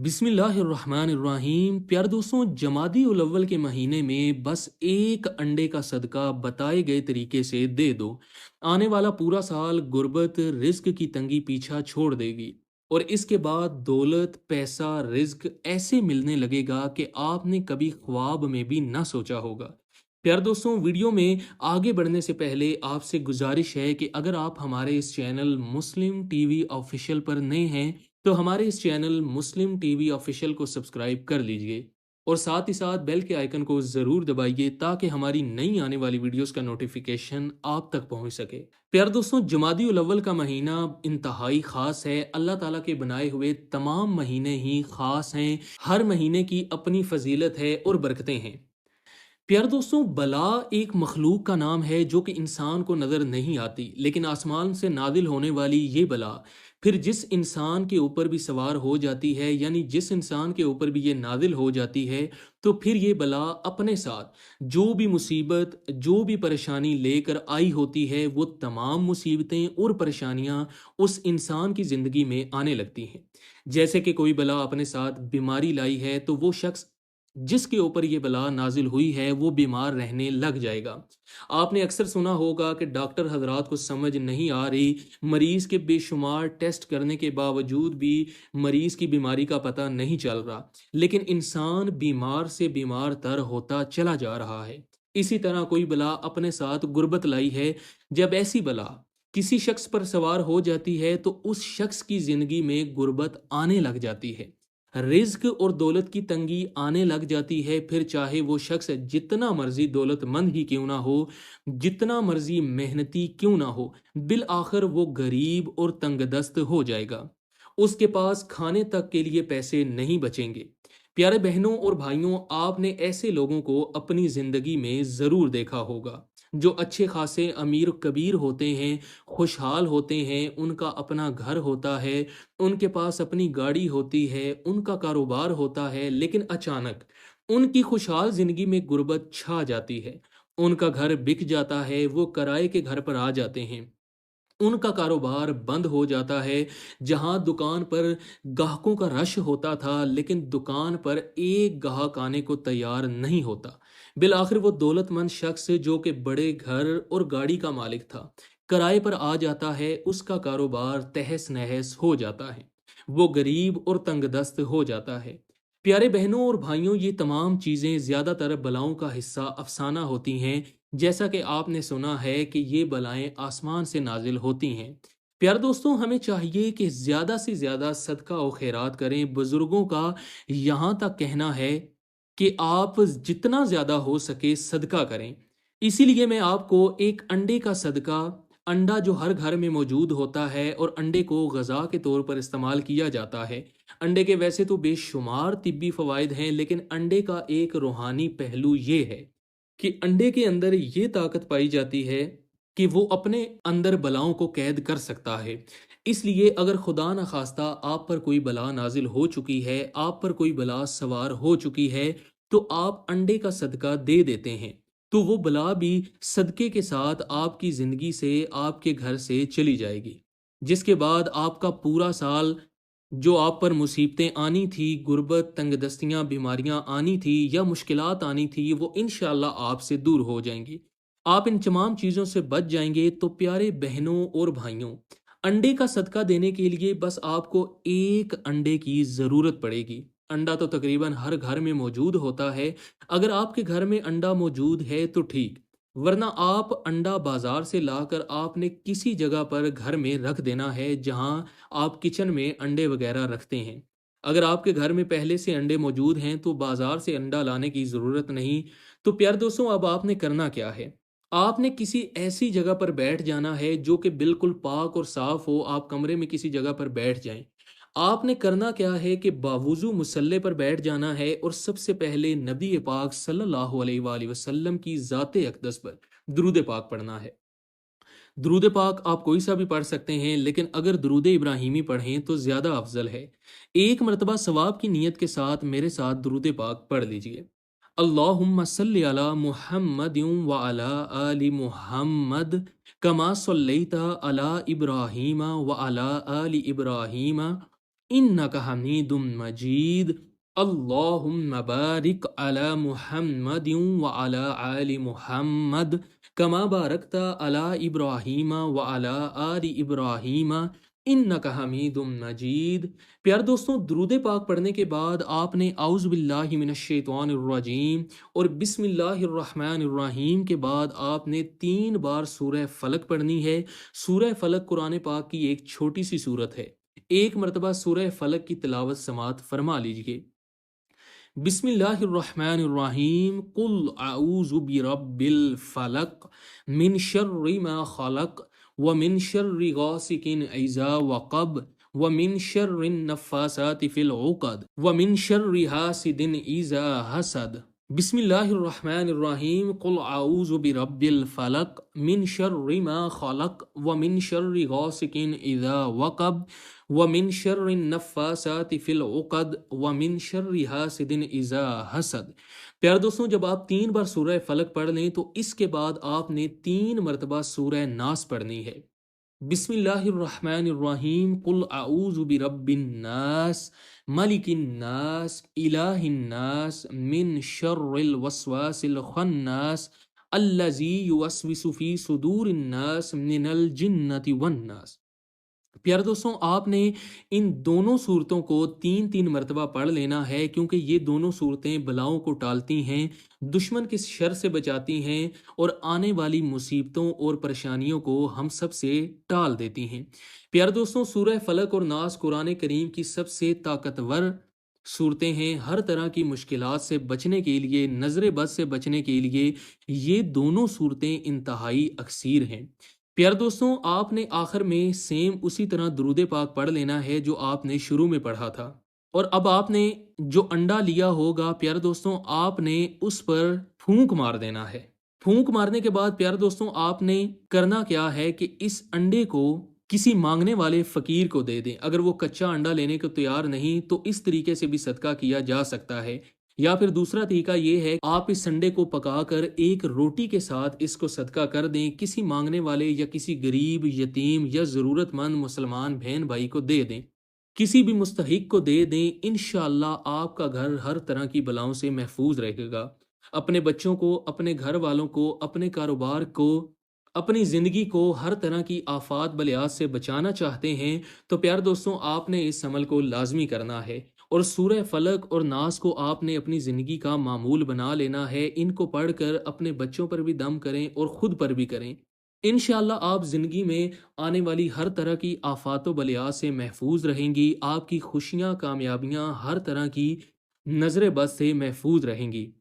बिस्मिल्लाहिर्रहमानिर्रहीम। प्यारे दोस्तों, जमादी उल अव्वल के महीने में बस एक अंडे का सदका बताए गए तरीके से दे दो। आने वाला पूरा साल गुर्बत रिस्क की तंगी पीछा छोड़ देगी और इसके बाद दौलत पैसा रिस्क ऐसे मिलने लगेगा कि आपने कभी ख्वाब में भी ना सोचा होगा। प्यारे दोस्तों, वीडियो में आगे बढ़ने से पहले आपसे गुजारिश है कि अगर आप हमारे इस चैनल मुस्लिम टीवी ऑफिशियल पर नए हैं तो हमारे इस चैनल मुस्लिम टीवी ऑफिशियल को सब्सक्राइब कर लीजिए और साथ ही साथ बेल के आइकन को ज़रूर दबाइए ताकि हमारी नई आने वाली वीडियोस का नोटिफिकेशन आप तक पहुंच सके। प्यारे दोस्तों, जमादी उल अव्वल का महीना इंतहाई ख़ास है। अल्लाह ताला के बनाए हुए तमाम महीने ही ख़ास हैं। हर महीने की अपनी फजीलत है और बरकतें हैं। प्यारे दोस्तों, बला एक मखलूक का नाम है जो कि इंसान को नज़र नहीं आती, लेकिन आसमान से नादिल होने वाली ये बला फिर जिस इंसान के ऊपर भी सवार हो जाती है, यानी जिस इंसान के ऊपर भी ये नादिल हो जाती है, तो फिर ये बला अपने साथ जो भी मुसीबत जो भी परेशानी लेकर आई होती है, वो तमाम मुसीबतें और परेशानियां उस इंसान की ज़िंदगी में आने लगती हैं। जैसे कि कोई बला अपने साथ बीमारी लाई है तो वो शख्स जिसके ऊपर ये बला नाजिल हुई है वो बीमार रहने लग जाएगा। आपने अक्सर सुना होगा कि डॉक्टर हजरात को समझ नहीं आ रही, मरीज़ के बेशुमार टेस्ट करने के बावजूद भी मरीज़ की बीमारी का पता नहीं चल रहा, लेकिन इंसान बीमार से बीमार तर होता चला जा रहा है। इसी तरह कोई बला अपने साथ गुर्बत लाई है। जब ऐसी बला किसी शख्स पर सवार हो जाती है तो उस शख्स की ज़िंदगी में गुर्बत आने लग जाती है, रिज्क और दौलत की तंगी आने लग जाती है। फिर चाहे वो शख्स जितना मर्जी दौलतमंद ही क्यों ना हो, जितना मर्जी मेहनती क्यों ना हो, बिल आखिर वो गरीब और तंगदस्त हो जाएगा। उसके पास खाने तक के लिए पैसे नहीं बचेंगे। प्यारे बहनों और भाइयों, आपने ऐसे लोगों को अपनी ज़िंदगी में ज़रूर देखा होगा जो अच्छे खासे अमीर कबीर होते हैं, खुशहाल होते हैं, उनका अपना घर होता है, उनके पास अपनी गाड़ी होती है, उनका कारोबार होता है, लेकिन अचानक उनकी खुशहाल जिंदगी में गुर्बत छा जाती है। उनका घर बिक जाता है, वो किराए के घर पर आ जाते हैं, उनका कारोबार बंद हो जाता है। जहां दुकान पर ग्राहकों का रश होता था, लेकिन दुकान पर एक ग्राहक आने को तैयार नहीं होता। बिल आखिर वो दौलतमंद शख्स जो कि बड़े घर और गाड़ी का मालिक था, किराए पर आ जाता है, उसका कारोबार तहस नहस हो जाता है, वो गरीब और तंगदस्त हो जाता है। प्यारे बहनों और भाइयों, ये तमाम चीज़ें ज़्यादातर बलाओं का हिस्सा अफसाना होती हैं। जैसा कि आपने सुना है कि ये बलाएं आसमान से नाजिल होती हैं। प्यारे दोस्तों, हमें चाहिए कि ज़्यादा से ज़्यादा सदका और खैरात करें। बुज़ुर्गों का यहाँ तक कहना है कि आप जितना ज़्यादा हो सके सदका करें। इसीलिए मैं आपको एक अंडे का सदका, अंडा जो हर घर में मौजूद होता है और अंडे को गज़ा के तौर पर इस्तेमाल किया जाता है। अंडे के वैसे तो बेशुमार तिब्बी फ़वाइद हैं, लेकिन अंडे का एक रूहानी पहलू ये है कि अंडे के अंदर ये ताकत पाई जाती है कि वो अपने अंदर बलाओं को कैद कर सकता है। इसलिए अगर खुदा न खास्ता आप पर कोई बला नाजिल हो चुकी है, आप पर कोई बला सवार हो चुकी है, तो आप अंडे का सदका दे देते हैं, तो वो बला भी सदके के साथ आपकी ज़िंदगी से, आपके घर से चली जाएगी। जिसके बाद आपका पूरा साल जो आप पर मुसीबतें आनी थी, गुर्बत, तंगदस्तियाँ, बीमारियाँ आनी थी या मुश्किलात आनी थी, वो इंशाअल्लाह आपसे दूर हो जाएंगी। आप इन तमाम चीज़ों से बच जाएंगे। तो प्यारे बहनों और भाइयों, अंडे का सदका देने के लिए बस आपको एक अंडे की ज़रूरत पड़ेगी। अंडा तो तकरीबन हर घर में मौजूद होता है। अगर आपके घर में अंडा मौजूद है तो ठीक, वरना आप अंडा बाजार से लाकर आपने किसी जगह पर घर में रख देना है जहां आप किचन में अंडे वगैरह रखते हैं। अगर आपके घर में पहले से अंडे मौजूद हैं तो बाजार से अंडा लाने की ज़रूरत नहीं। तो प्यारे दोस्तों, अब आपने करना क्या है, आपने किसी ऐसी जगह पर बैठ जाना है जो कि बिल्कुल पाक और साफ हो। आप कमरे में किसी जगह पर बैठ जाएं। आपने करना क्या है कि बावुजू मुसल्ले पर बैठ जाना है और सबसे पहले नबी पाक सल्लल्लाहु अलैहि वसल्लम की ज़ाते अक़दस पर दुरूद पाक पढ़ना है। दुरूद पाक आप कोई सा भी पढ़ सकते हैं, लेकिन अगर दुरूद इब्राहिमी पढ़ें तो ज़्यादा अफजल है। एक मरतबा सवाब की नीयत के साथ मेरे साथ दुरूद पाक पढ़ लीजिए। अल्लाहुम्मा सल्लि अला मुहम्मद व अला आलि मुहम्मद कमा सल्लैता अला इब्राहीम व अला आलि इब्राहीम इन्नका हमीदुम मजीद। अल्लाहुम्मा बारिक अला मुहम्मदिन व अला आलि मुहम्मद कमा बारकता अला इब्राहीम व अला आलि इब्राहीम इन्नका हमीदुम मजीद। प्यार दोस्तों, दुरूद पाक पढ़ने के बाद आपने औज़ु बिल्लाहि मिनश शैतानिर रजीम और बिस्मिल्लाहिर्रहमानिर्रहीम के बाद आपने 3 बार सूरह फलक पढ़नी है। सूरह फलक कुरान पाक की एक छोटी सी सूरत है। एक मरतबा सूरह फलक की तिलावत समात फरमा लीजिए। बिस्मिल्लाहिर्रहमानिर्रहीम कुल आऊज़ु बिरब्बिल फलक मिन शर्रि मा खलक व मिन शर्रि गासिकिन इज़ा वक़ब व मिन शर्रि नफ़्फ़ासाति फ़िल उक़द व मिन शर्रि हासिदिन इज़ा हसद। बिस्मिल्लाहिर्रहमानिर्रहीम कुल आऊज़ु बिरब्बिल फलक मिन शर्रि मा खलक व मिन शर्रि गासिकिन इज़ा वक़ब व मिन शर्रि नफ़्फ़ासाति फ़िल उक़द व मिन शर्रि हासिदिन इज़ा हसद। प्यारे दोस्तों, जब आप 3 बार सूरह फलक पढ़ लें तो इसके बाद आपने 3 मरतबा सूरह नास पढ़नी है। बिस्मिल्लाहिर्रहमानिर्रहीम कुल आऊज़ु बिरब्बिन नास मलिकिन नास इलाहिन नास मिन शर्रिल वस्वासिल खन्नास अल्लज़ी युवस्विसु फ़ी सुदूरिन नास मिनल जिन्नति वन नास। प्यारे दोस्तों, आपने इन दोनों सूरतों को 3-3 मरतबा पढ़ लेना है, क्योंकि ये दोनों सूरतें बलाओं को टालती हैं, दुश्मन के शर से बचाती हैं और आने वाली मुसीबतों और परेशानियों को हम सब से टाल देती हैं। प्यारे दोस्तों, सूरह फलक और नास कुरान करीम की सबसे ताकतवर सूरतें हैं। हर तरह की मुश्किलात से बचने के लिए, नज़र बद से बचने के लिए ये दोनों सूरतें इंतहाई अक्सीर हैं। प्यारे दोस्तों, आपने आखिर में सेम उसी तरह दुरूद पाक पढ़ लेना है जो आपने शुरू में पढ़ा था। और अब आपने जो अंडा लिया होगा प्यारे दोस्तों, आपने उस पर फूंक मार देना है। फूंक मारने के बाद प्यारे दोस्तों, आपने करना क्या है कि इस अंडे को किसी मांगने वाले फकीर को दे दें। अगर वो कच्चा अंडा लेने को तैयार नहीं तो इस तरीके से भी सदका किया जा सकता है। या फिर दूसरा तरीका ये है, आप इस अंडे को पकाकर एक रोटी के साथ इसको सदका कर दें, किसी मांगने वाले या किसी गरीब, यतीम या ज़रूरतमंद मुसलमान बहन भाई को दे दें, किसी भी मुस्तहिक को दे दें। इंशाअल्लाह आपका घर हर तरह की बलाओं से महफूज रहेगा। अपने बच्चों को, अपने घर वालों को, अपने कारोबार को, अपनी ज़िंदगी को हर तरह की आफात बलियात से बचाना चाहते हैं तो प्यार दोस्तों, आपने इस अमल को लाजमी करना है और सूरह फलक और नास को आपने अपनी ज़िंदगी का मामूल बना लेना है। इनको पढ़कर अपने बच्चों पर भी दम करें और ख़ुद पर भी करें। इंशाअल्लाह आप ज़िंदगी में आने वाली हर तरह की आफात व बलियात से महफूज रहेंगी। आपकी खुशियाँ, कामयाबियाँ हर तरह की नज़र बद से महफूज रहेंगी।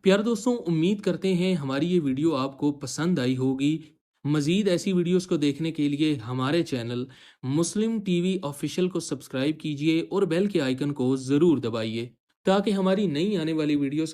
प्यारे दोस्तों, उम्मीद करते हैं हमारी ये वीडियो आपको पसंद आई होगी। मज़ीद ऐसी वीडियोस को देखने के लिए हमारे चैनल मुस्लिम टीवी ऑफिशियल को सब्सक्राइब कीजिए और बेल के आइकन को ज़रूर दबाइए ताकि हमारी नई आने वाली वीडियोस